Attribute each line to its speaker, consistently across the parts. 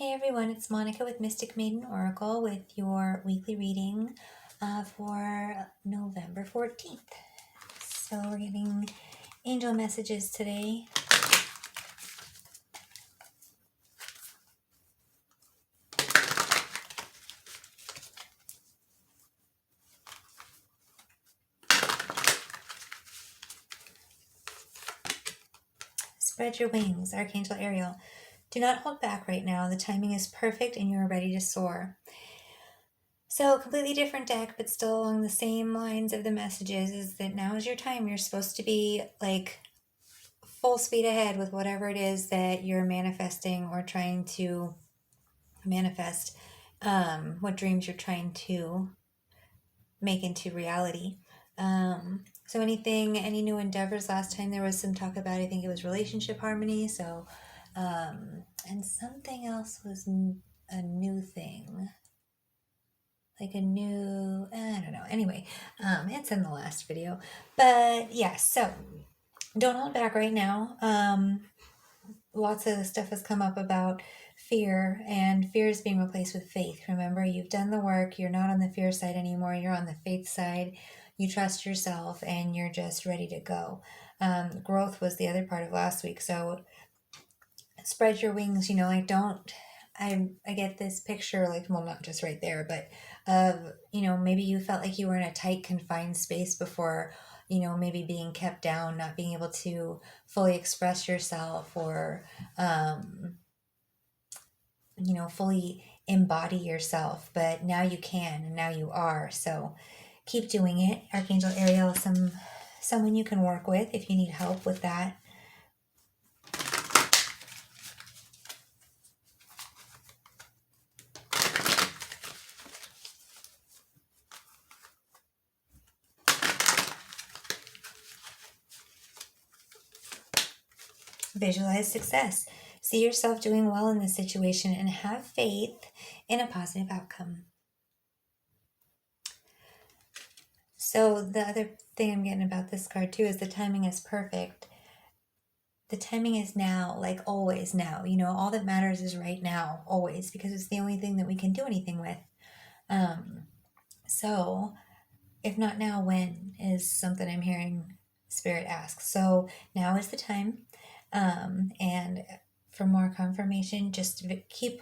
Speaker 1: Hey everyone, it's Monica with Mystic Maiden Oracle with your weekly reading for November 14th. So we're getting angel messages today. Spread your wings, Archangel Ariel. Do not hold back right now. The timing is perfect and you are ready to soar. So, completely different deck, but still along the same lines of the messages is that now is your time. You're supposed to be like full speed ahead with whatever it is that you're manifesting or trying to manifest, what dreams you're trying to make into reality. So any new endeavors? Last time there was some talk about, I think it was relationship harmony. So, and something else was a new thing, like a new, I don't know. Anyway, it's in the last video, but yeah. So don't hold back right now. Lots of stuff has come up about fear, and fear is being replaced with faith. Remember, you've done the work. You're not on the fear side anymore. You're on the faith side. You trust yourself and you're just ready to go. Growth was the other part of last week. So spread your wings. I get this picture, like, well, not just right there, but of, maybe you felt like you were in a tight, confined space before, maybe being kept down, not being able to fully express yourself or, fully embody yourself. But now you can, and now you are. So keep doing it. Archangel Ariel, someone you can work with if you need help with that. Visualize success. See yourself doing well in this situation and have faith in a positive outcome. So the other thing I'm getting about this card too is the timing is perfect. The timing is now, like always now. All that matters is right now, always, because it's the only thing that we can do anything with. So if not now, when is something I'm hearing Spirit ask. So now is the time. And for more confirmation, just keep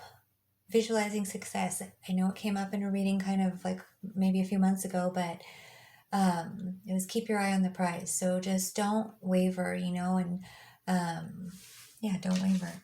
Speaker 1: visualizing success. I know it came up in a reading kind of like maybe a few months ago, but it was keep your eye on the prize. So just don't waver, and don't waver.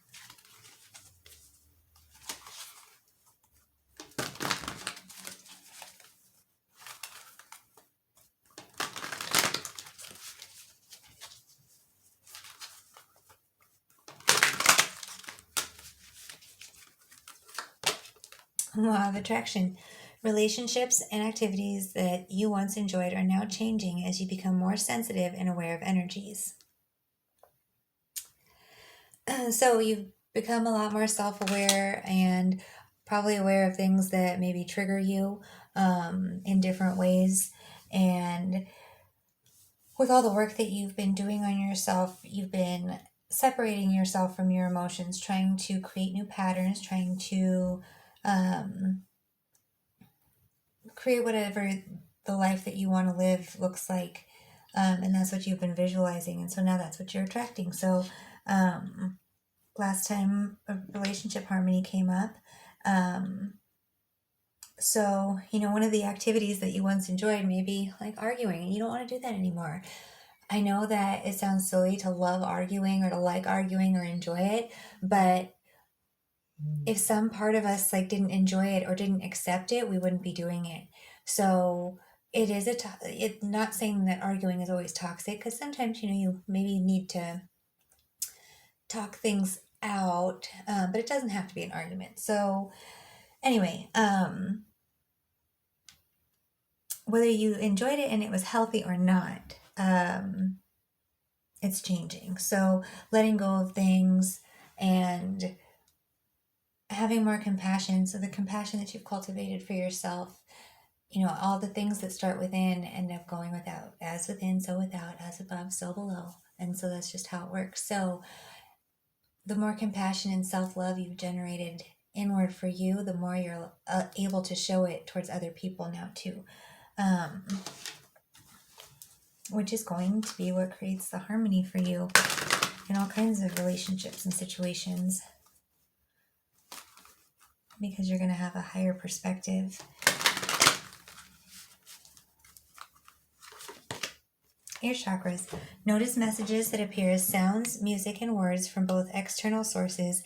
Speaker 1: Law of attraction. Relationships and activities that you once enjoyed are now changing as you become more sensitive and aware of energies. So you've become a lot more self-aware and probably aware of things that maybe trigger you in different ways. And with all the work that you've been doing on yourself, you've been separating yourself from your emotions, trying to create new patterns, trying to create whatever the life that you want to live looks like. And that's what you've been visualizing. And so now that's what you're attracting. So last time a relationship harmony came up. So, one of the activities that you once enjoyed, maybe like arguing, and you don't want to do that anymore. I know that it sounds silly to love arguing or to like arguing or enjoy it, but if some part of us like didn't enjoy it or didn't accept it, we wouldn't be doing it. So it is it's not saying that arguing is always toxic, because sometimes, you maybe need to talk things out, but it doesn't have to be an argument. So anyway, whether you enjoyed it and it was healthy or not, it's changing. So letting go of things and having more compassion. So the compassion that you've cultivated for yourself, all the things that start within end up going without. As within, so without. As above, so below. And so that's just how it works. So the more compassion and self-love you've generated inward for you, the more you're able to show it towards other people now too, which is going to be what creates the harmony for you in all kinds of relationships and situations, because you're going to have a higher perspective. Ear chakras. Notice messages that appear as sounds, music, and words from both external sources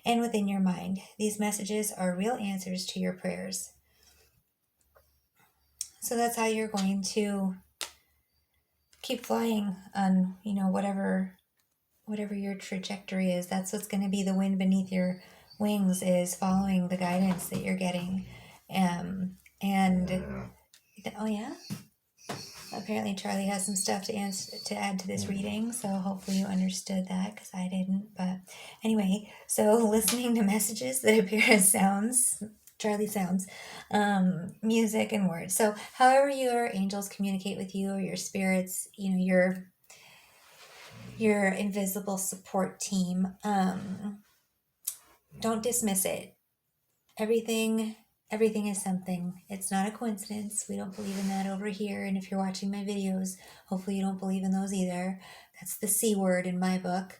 Speaker 1: and within your mind. These messages are real answers to your prayers. So that's how you're going to keep flying on, whatever your trajectory is. That's what's going to be the wind beneath your wings, is following the guidance that you're getting. Oh yeah, apparently Charlie has some stuff to add to this reading, so hopefully you understood that, because I didn't. But anyway, so listening to messages that appear as sounds, Charlie sounds, music, and words. So however your angels communicate with you, or your spirits, your invisible support team, don't dismiss it. Everything is something. It's not a coincidence. We don't believe in that over here. And if you're watching my videos, hopefully you don't believe in those either. That's the C word in my book.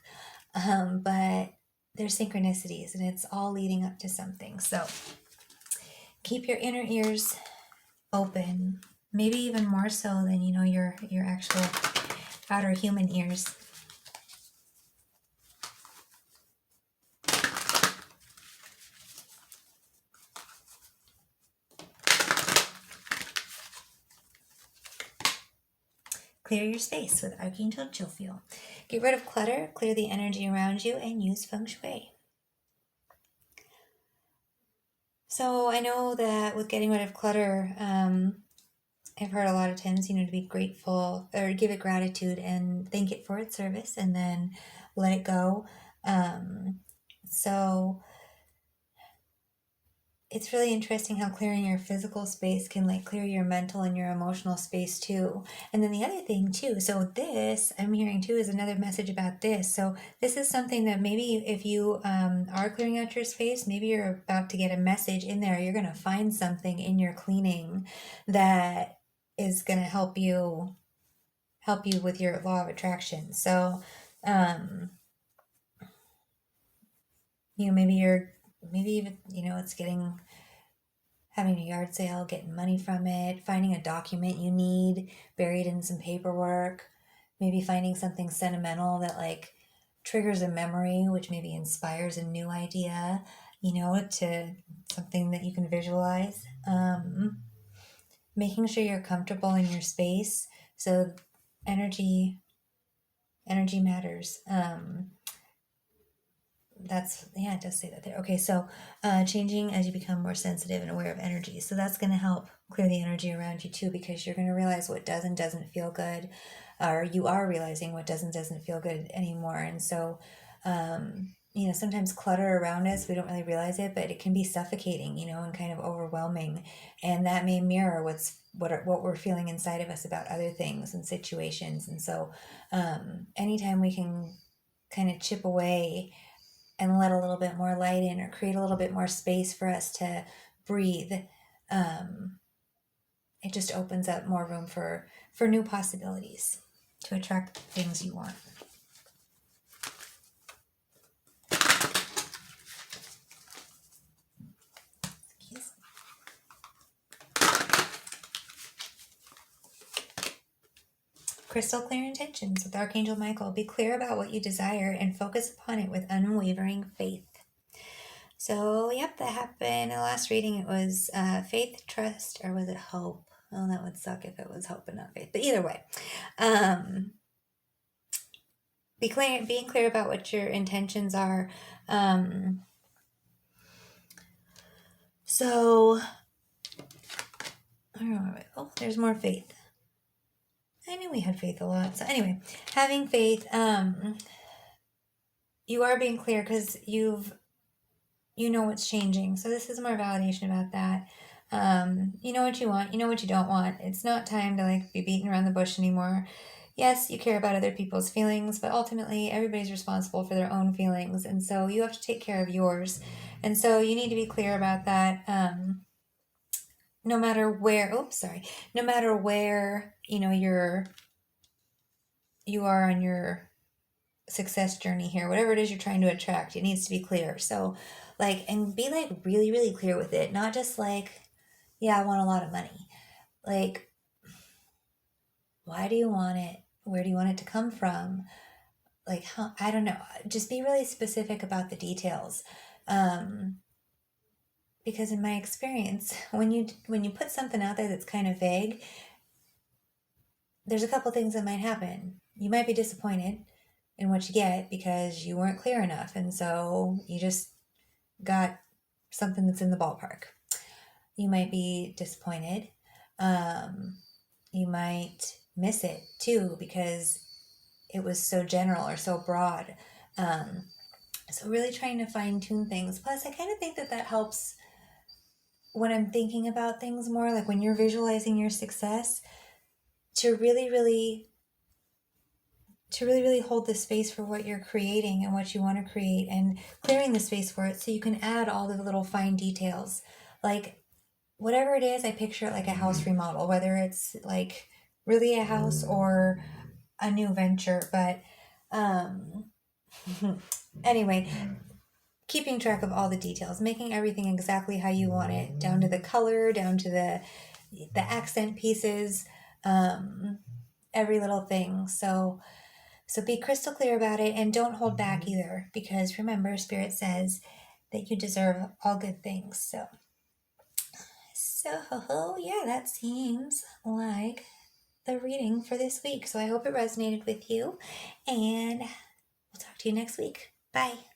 Speaker 1: But there's synchronicities, and it's all leading up to something. So keep your inner ears open, maybe even more so than your actual outer human ears. Clear your space with Archangel Jophiel. Get rid of clutter, clear the energy around you, and use feng shui. So I know that with getting rid of clutter, I've heard a lot of times, to be grateful, or give it gratitude and thank it for its service, and then let it go. So it's really interesting how clearing your physical space can clear your mental and your emotional space too. And then the other thing too, so this I'm hearing too is another message about this. So this is something that maybe if you are clearing out your space, maybe you're about to get a message in there. You're going to find something in your cleaning that is going to help you with your law of attraction. So maybe even it's having a yard sale, getting money from it, finding a document you need buried in some paperwork, maybe finding something sentimental that triggers a memory, which maybe inspires a new idea, to something that you can visualize. Making sure you're comfortable in your space. So energy matters. It does say that there. Okay, so changing as you become more sensitive and aware of energy. So that's going to help clear the energy around you too, because you're going to realize what does and doesn't feel good, or you are realizing what does and doesn't feel good anymore. And so, sometimes clutter around us, we don't really realize it, but it can be suffocating, and kind of overwhelming. And that may mirror what we're feeling inside of us about other things and situations. And so anytime we can kind of chip away and let a little bit more light in, or create a little bit more space for us to breathe, it just opens up more room for new possibilities to attract things you want. Crystal clear intentions with Archangel Michael. Be clear about what you desire and focus upon it with unwavering faith. So, yep, that happened in the last reading. It was faith, trust, or was it hope? Well, that would suck if it was hope and not faith. But either way, being clear about what your intentions are. So, I don't know. Oh, there's more faith. I knew we had faith a lot. So anyway, having faith, you are being clear because you know what's changing. So this is more validation about that. You know what you want, you know what you don't want. It's not time to be beating around the bush anymore. Yes, you care about other people's feelings, but ultimately everybody's responsible for their own feelings. And so you have to take care of yours. And so you need to be clear about that. No matter where, no matter where, you are on your success journey here, whatever it is you're trying to attract, it needs to be clear. So and be really, really clear with it. Not just yeah, I want a lot of money. Why do you want it? Where do you want it to come from? How, I don't know. Just be really specific about the details. Because in my experience, when you put something out there that's kind of vague, there's a couple things that might happen. You might be disappointed in what you get because you weren't clear enough, and so you just got something that's in the ballpark. You might be disappointed. You might miss it too because it was so general or so broad. So really trying to fine tune things. Plus, I kind of think that helps when I'm thinking about things more, like when you're visualizing your success, to really, really hold the space for what you're creating and what you want to create, and clearing the space for it so you can add all the little fine details. Whatever it is, I picture it like a house remodel, whether it's really a house or a new venture. But anyway, keeping track of all the details, making everything exactly how you want it, down to the color, down to the accent pieces, every little thing. So be crystal clear about it, and don't hold back either, because remember, Spirit says that you deserve all good things. So yeah, that seems like the reading for this week. So I hope it resonated with you, and we'll talk to you next week. Bye.